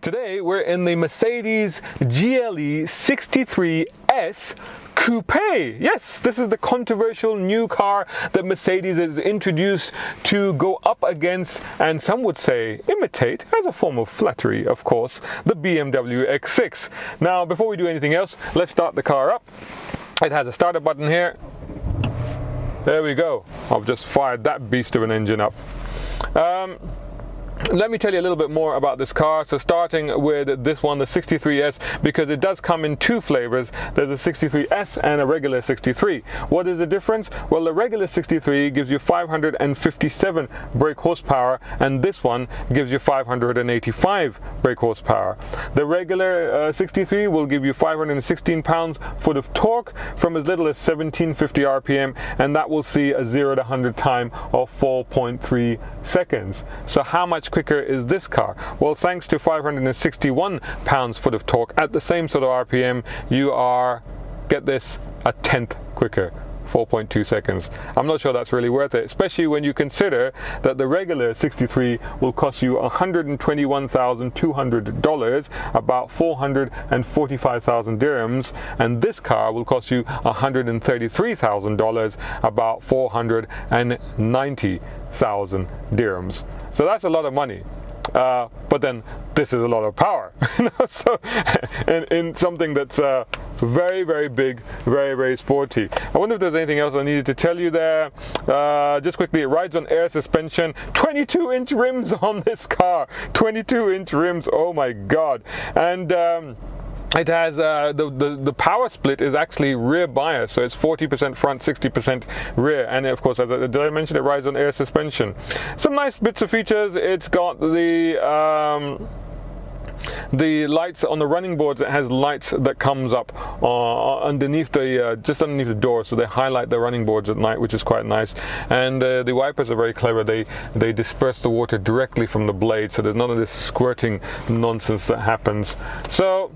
Today we're in the Mercedes GLE 63S Coupe. Yes, this is the controversial new car that Mercedes has introduced to go up against, and some would say imitate, as a form of flattery of course, the BMW X6. Now before we do anything else, let's start the car up. It has a starter button here. There we go. I've just fired that beast of an engine up. Let me tell you a little bit more about this car. So starting with this one, the 63S, because it does come in two flavors. There's a 63S and a regular 63. What is the difference? Well, the regular 63 gives you 557 brake horsepower, and this one gives you 585 brake horsepower. The regular 63 will give you 516 pounds-foot of torque from as little as 1750 RPM, and that will see a 0 to 100 time of 4.3 seconds. So how much quicker is this car? Well, thanks to 561 pounds-foot of torque at the same sort of RPM, you are, get this, a tenth quicker. 4.2 seconds. I'm not sure that's really worth it, especially when you consider that the regular 63 will cost you $121,200, about 445,000 dirhams, and this car will cost you $133,000, about 490,000 dirhams. So that's a lot of money. But then this is a lot of power. So in something that's very, very big, very, very sporty. I wonder if there's anything else I needed to tell you there. Just quickly, it rides on air suspension. 22-inch rims on this car. 22-inch rims, oh my god. And it has the power split is actually rear bias, so it's 40% front, 60% rear, and of course, did I mention it rides on air suspension? Some nice bits of features. It's got the lights on the running boards. It has lights that comes up underneath the just underneath the door, so they highlight the running boards at night, which is quite nice. And the wipers are very clever. They disperse the water directly from the blade, so there's none of this squirting nonsense that happens. So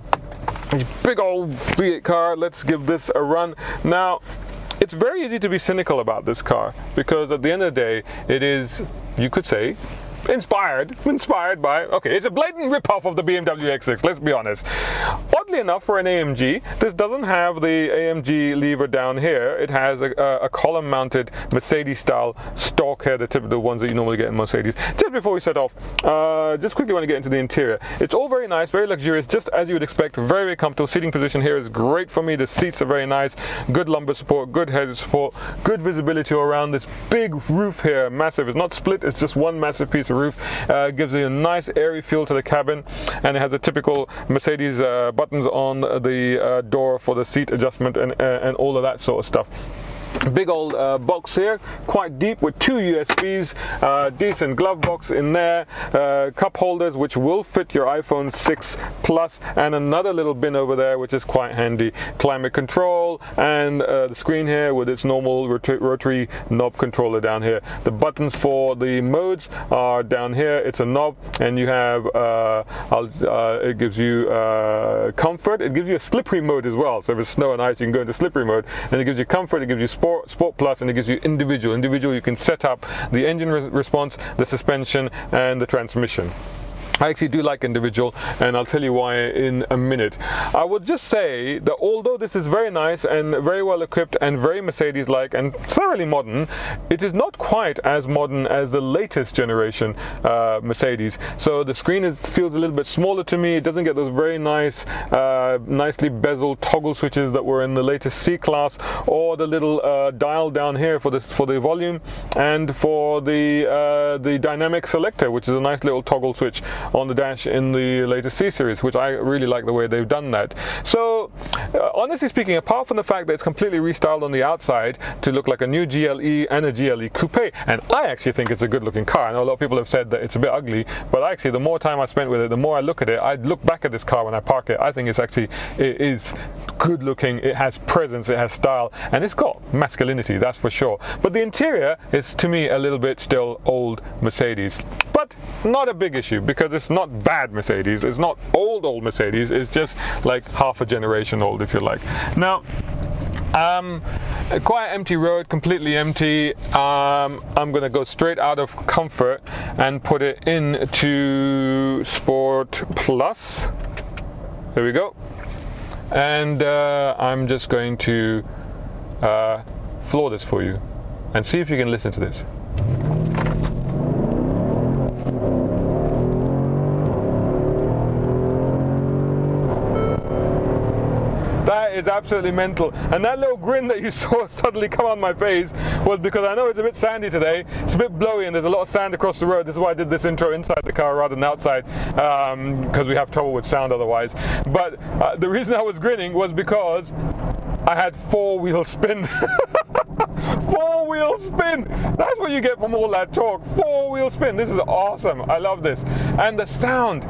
big old V8 car. Let's give this a run. Now, it's very easy to be cynical about this car, because at the end of the day, it is, you could say, inspired by, okay, it's a blatant rip-off of the BMW X6, let's be honest. Oddly enough, for an AMG, this doesn't have the AMG lever down here. It has a column-mounted Mercedes-style stalk here, the ones that you normally get in Mercedes. Just before we set off, just quickly want to get into the interior. It's all very nice, very luxurious, just as you would expect, very, very comfortable. Seating position here is great for me. The seats are very nice, good lumbar support, good head support, good visibility around. This big roof here, massive. It's not split, it's just one massive piece of roof. Gives you a nice airy feel to the cabin, and it has a typical Mercedes buttons on the door for the seat adjustment and all of that sort of stuff. Big old box here, quite deep, with two USBs, decent glove box in there, cup holders which will fit your iPhone 6 Plus, and another little bin over there which is quite handy. Climate control, and the screen here with its normal rotary knob controller down here. The buttons for the modes are down here. It's a knob, and you have it gives you comfort. It gives you a slippery mode as well, so if it's snow and ice you can go into slippery mode, and it gives you comfort, it gives you Sport Plus, and it gives you individual. You can set up the engine response, the suspension, and the transmission. I actually do like individual, and I'll tell you why in a minute. I would just say that although this is very nice and very well equipped and very Mercedes-like and thoroughly modern, it is not quite as modern as the latest generation Mercedes. So the screen feels a little bit smaller to me. It doesn't get those very nice, nicely bezeled toggle switches that were in the latest C-Class, or the little dial down here for the volume, and for the dynamic selector, which is a nice little toggle switch on the dash in the latest C-Series, which I really like the way they've done that. So honestly speaking, apart from the fact that it's completely restyled on the outside to look like a new GLE and a GLE Coupe, and I actually think it's a good looking car. I know a lot of people have said that it's a bit ugly, but actually the more time I spent with it, the more I look at it, I look back at this car when I park it, I think it is good looking, it has presence, it has style, and it's got masculinity, that's for sure. But the interior is, to me, a little bit still old Mercedes. But not a big issue, because it's not bad Mercedes, it's not old Mercedes, it's just like half a generation old, if you like. Now, quite empty road, completely empty. I'm going to go straight out of Comfort and put it into Sport Plus. There we go. And I'm just going to floor this for you and see if you can listen to this. That is absolutely mental. And that little grin that you saw suddenly come on my face was because I know it's a bit sandy today. It's a bit blowy and there's a lot of sand across the road. This is why I did this intro inside the car rather than outside, because we have trouble with sound otherwise. But the reason I was grinning was because I had 4-wheel spin. 4-wheel spin! That's what you get from all that talk. 4-wheel spin. This is awesome. I love this. And the sound.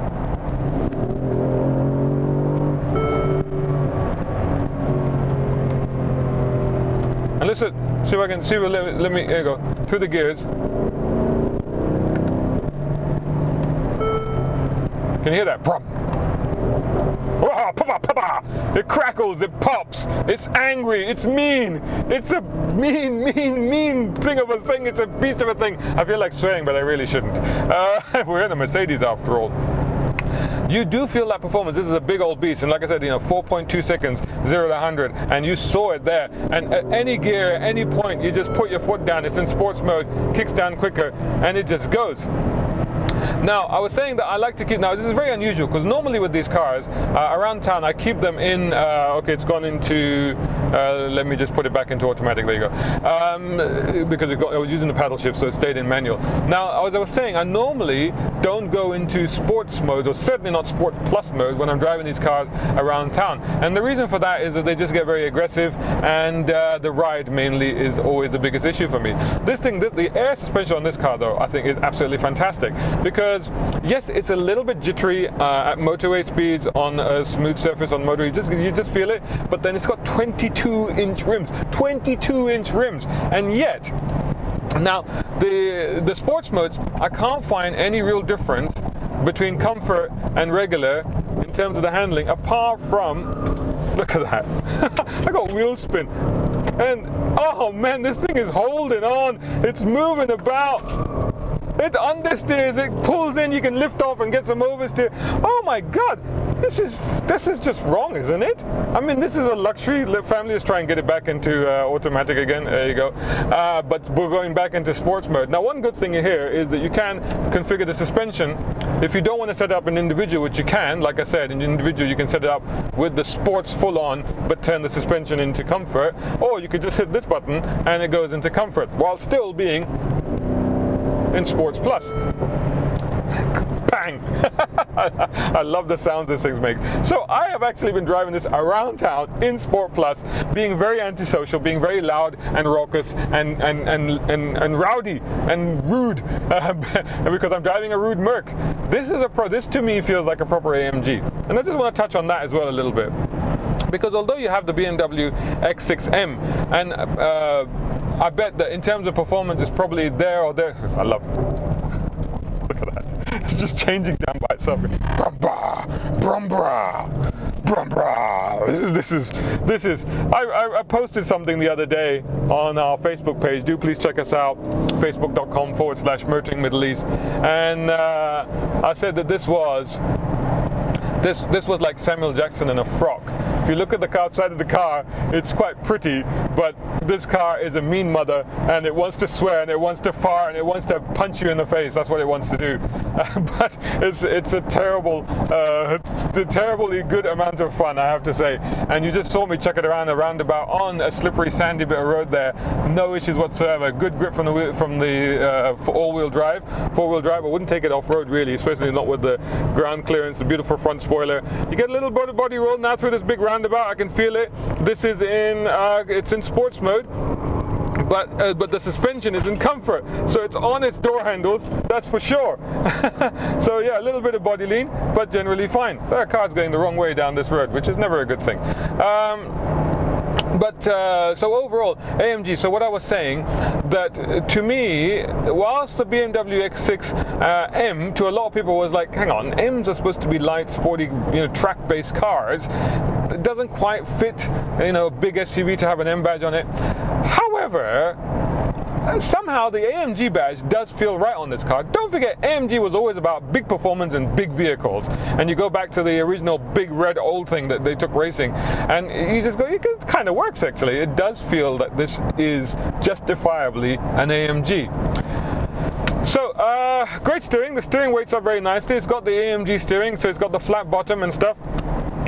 And listen, see if I can see. Let me. Here you go. Through the gears. Can you hear that? Brum. Oh, papa, papa. It crackles. It pops. It's angry. It's mean. It's a mean thing of a thing. It's a beast of a thing. I feel like swearing, but I really shouldn't. We're in a Mercedes after all. You do feel that performance. This is a big old beast, and like I said, 4.2 seconds, 0 to 100, and you saw it there. And at any gear, at any point, you just put your foot down. It's in sports mode, kicks down quicker, and it just goes. Now, I was saying that I like to keep, now this is very unusual because normally with these cars, around town I keep them in, okay, it's gone into, let me just put it back into automatic, there you go, because I was using the paddle shift so it stayed in manual. Now, as I was saying, I normally don't go into sports mode, or certainly not Sport Plus mode, when I'm driving these cars around town. And the reason for that is that they just get very aggressive, and the ride mainly is always the biggest issue for me. This thing, the air suspension on this car though, I think is absolutely fantastic. Because yes, it's a little bit jittery at motorway speeds on a smooth surface on motorway. You just feel it, but then it's got 22-inch rims, 22-inch rims, and yet now the sports modes, I can't find any real difference between Comfort and regular in terms of the handling, apart from, look at that, I got wheel spin, and oh man, this thing is holding on, it's moving about. It understeers, it pulls in, you can lift off and get some oversteer. Oh my God, this is just wrong, isn't it? I mean, this is a luxury. Family is trying to get it back into automatic again. There you go. But we're going back into sports mode. Now, one good thing here is that you can configure the suspension. If you don't want to set it up in individual, which you can, like I said, in individual you can set it up with the sports full on, but turn the suspension into Comfort. Or you could just hit this button and it goes into Comfort, while still being in Sports Plus. Bang! I love the sounds this thing makes. So I have actually been driving this around town in Sport Plus, being very antisocial, being very loud and raucous and rowdy and rude, because I'm driving a rude Merc. This to me feels like a proper AMG, and I just want to touch on that as well a little bit, because although you have the BMW X6M, and I bet that in terms of performance it's probably there or there. I love it. Look at that. It's just changing down by itself. Brum bra, brum bra, brum bra. This is. I posted something the other day on our Facebook page. Do please check us out, facebook.com/Motoring Middle East. And I said that this was like Samuel Jackson in a frock. If you look at the outside of the car, it's quite pretty, but this car is a mean mother, and it wants to swear, and it wants to fart, and it wants to punch you in the face. That's what it wants to do. But it's a terribly good amount of fun, I have to say. And you just saw me chuck it around a roundabout on a slippery, sandy bit of road there. No issues whatsoever. Good grip from the all-wheel drive. Four-wheel drive, I wouldn't take it off-road really, especially not with the ground clearance, the beautiful front spoiler. You get a little body roll now through this big roundabout. I can feel it. This is it's in sports mode, but the suspension is in Comfort, so it's on its door handles, that's for sure. So yeah, a little bit of body lean, but generally fine. That car's going the wrong way down this road, which is never a good thing. So overall, AMG, so what I was saying, that to me, whilst the BMW X6 M, to a lot of people was like, hang on, M's are supposed to be light, sporty, track-based cars. It doesn't quite fit, a big SUV to have an M badge on it. However, somehow the AMG badge does feel right on this car. Don't forget, AMG was always about big performance and big vehicles. And you go back to the original big red old thing that they took racing, and you just go, it kind of works actually. It does feel that this is justifiably an AMG. So, great steering. The steering weights up very nicely. It's got the AMG steering, so it's got the flat bottom and stuff.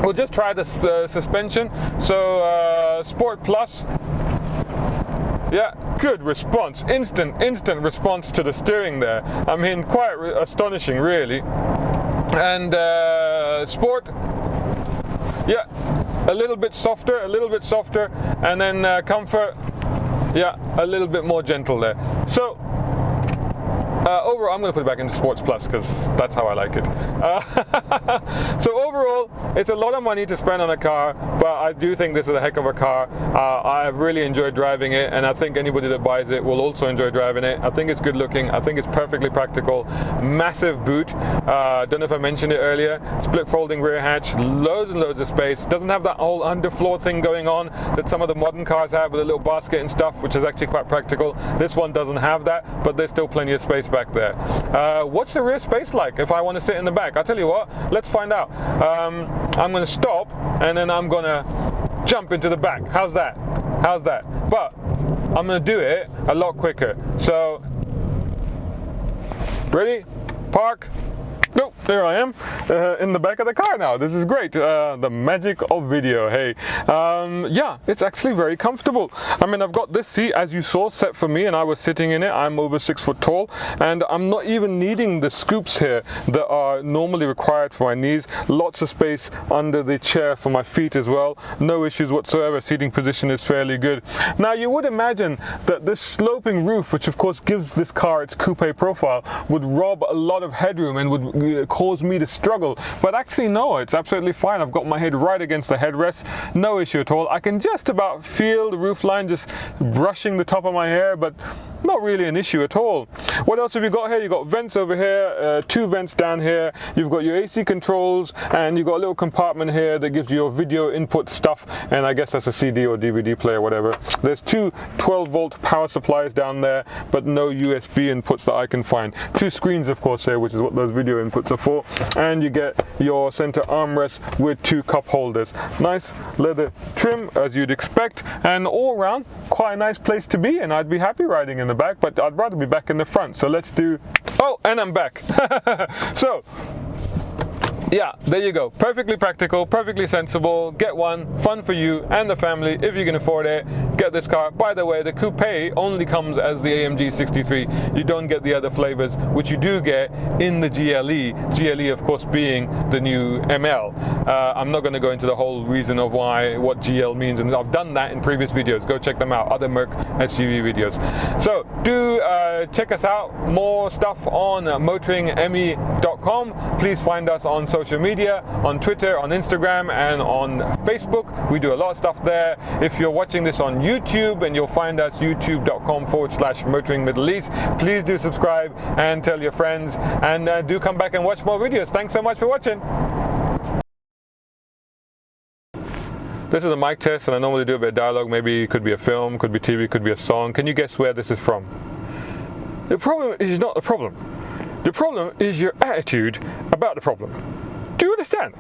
We'll just try the suspension. So, Sport Plus. Yeah, good response. Instant response to the steering there. I mean, quite astonishing, really. And Sport. Yeah, a little bit softer, and then Comfort. Yeah, a little bit more gentle there. So. Overall, I'm going to put it back into Sports Plus because that's how I like it. So overall, it's a lot of money to spend on a car, but I do think this is a heck of a car. I've really enjoyed driving it, and I think anybody that buys it will also enjoy driving it. I think it's good looking. I think it's perfectly practical. Massive boot. Don't know if I mentioned it earlier. Split folding rear hatch. Loads and loads of space. Doesn't have that whole underfloor thing going on that some of the modern cars have with a little basket and stuff, which is actually quite practical. This one doesn't have that, but there's still plenty of space back there. What's the rear space like if I want to sit in the back? I'll tell you what, let's find out. I'm going to stop and then I'm going to jump into the back. How's that? But I'm going to do it a lot quicker. So, ready? Park. Nope, there I am in the back of the car now. This is great. The magic of video. Hey, yeah, it's actually very comfortable. I mean, I've got this seat, as you saw, set for me, and I was sitting in it. I'm over 6 foot tall, and I'm not even needing the scoops here that are normally required for my knees. Lots of space under the chair for my feet as well. No issues whatsoever. Seating position is fairly good. Now, you would imagine that this sloping roof, which of course gives this car its coupe profile, would rob a lot of headroom and would cause me to struggle, but actually no, it's absolutely fine. I've got my head right against the headrest, no issue at all. I can just about feel the roofline just brushing the top of my hair, but not really an issue at all. What else have you got here? You've got vents over here, 2 vents down here, you've got your AC controls, and you've got a little compartment here that gives you your video input stuff, and I guess that's a CD or DVD player, whatever. There's 2 12-volt power supplies down there, but no USB inputs that I can find. 2 screens, of course, here, which is what those video inputs are for, and you get your center armrest with 2 cup holders. Nice leather trim, as you'd expect, and all around quite a nice place to be, and I'd be happy riding in the back, but I'd rather be back in the front. So let's do, oh, and I'm back. So yeah, there you go. Perfectly practical, perfectly sensible. Get one, fun for you and the family if you can afford it. Get this car. By the way, the coupe only comes as the AMG 63. You don't get the other flavors, which you do get in the GLE. GLE, of course, being the new ML. I'm not going to go into the whole reason of what GL means, and I've done that in previous videos. Go check them out, other Merc SUV videos. So do check us out. More stuff on motoringme.com. Please find us on social media, on Twitter, on Instagram, and on Facebook. We do a lot of stuff there. If you're watching this on YouTube, and you'll find us youtube.com/Motoring Middle East, please do subscribe and tell your friends, and do come back and watch more videos. Thanks so much for watching. This is a mic test, and I normally do a bit of dialogue. Maybe it could be a film, could be TV, could be a song. Can you guess where this is from? The problem is not the problem. The problem is your attitude about the problem. Do you understand?